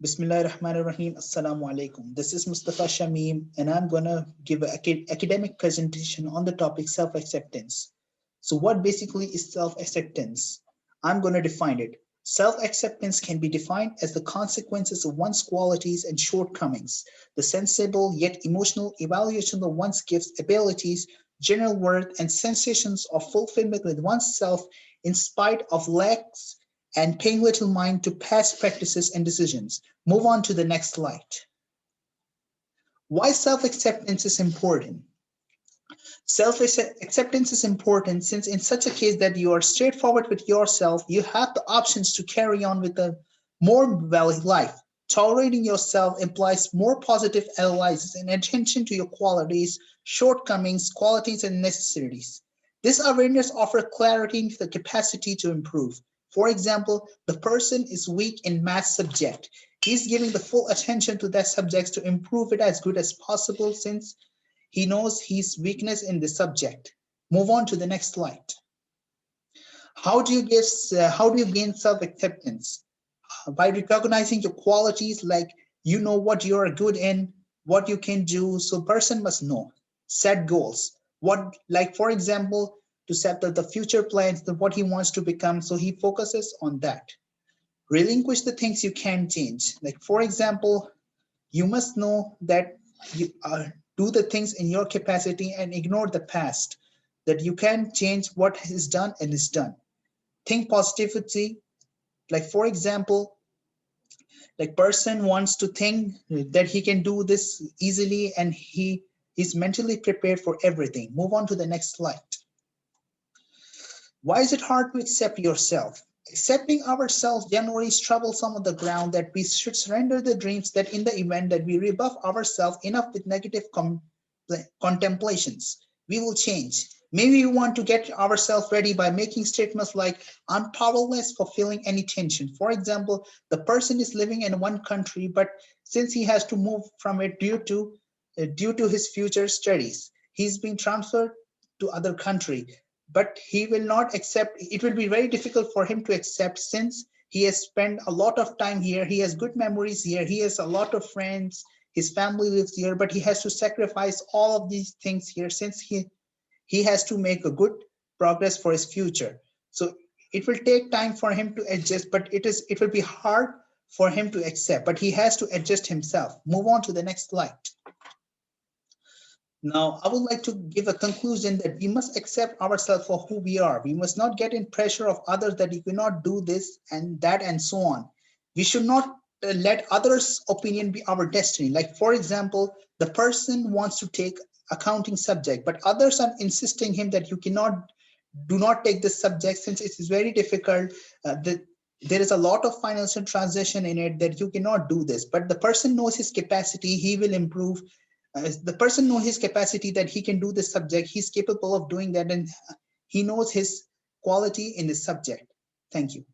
Bismillahirrahmanirrahim. Assalamu alaikum. This is Mustafa Shamim, and I'm gonna give an academic presentation on the topic self-acceptance. So, what basically is self-acceptance? I'm gonna define it. Self-acceptance can be defined as the consequences of one's qualities and shortcomings, the sensible yet emotional evaluation of one's gifts, abilities, general worth, and sensations of fulfillment with oneself in spite of lacks and paying little mind to past practices and decisions. Move on to the next slide. Why self-acceptance is important? Self-acceptance is important since in such a case that you are straightforward with yourself, you have the options to carry on with a more valid life. Tolerating yourself implies more positive analysis and attention to your qualities, shortcomings, qualities, and necessities. This awareness offers clarity into the capacity to improve. For example, the person is weak in math subject. He's giving the full attention to that subject to improve it as good as possible since he knows his weakness in the subject. Move on to the next slide. How do you gain self-acceptance? By recognizing your qualities, like you know what you're good in, what you can do. So person must know. Set goals. What, like for example, to set the future plans, what he wants to become. So he focuses on that. Relinquish the things you can change. Like for example, you must know that you do the things in your capacity and ignore the past. That you can change what is done and is done. Think positivity. Like for example, like person wants to think that he can do this easily and he is mentally prepared for everything. Move on to the next slide. Why is it hard to accept yourself? Accepting ourselves generally troubles some of the ground that we should surrender the dreams that in the event that we rebuff ourselves enough with negative contemplations, we will change. Maybe we want to get ourselves ready by making statements like, I'm powerless for feeling any tension. For example, the person is living in one country, but since he has to move from it due to his future studies, he's being transferred to other country, but he will not accept. It will be very difficult for him to accept since he has spent a lot of time here. He has good memories here. He has a lot of friends. His family lives here, but he has to sacrifice all of these things here since he has to make a good progress for his future. So it will take time for him to adjust, but it will be hard for him to accept, but he has to adjust himself. Move on to the next slide. Now, I would like to give a conclusion that we must accept ourselves for who we are. We must not get in pressure of others that you cannot do this and that and so on. We should not let others' opinion be our destiny. Like, for example, the person wants to take accounting subject, but others are insisting him that you do not take this subject since it is very difficult. There is a lot of financial transaction in it that you cannot do this, but the person knows his capacity, he will improve. The person knows his capacity that he can do this subject, he's capable of doing that, and he knows his quality in this subject. Thank you.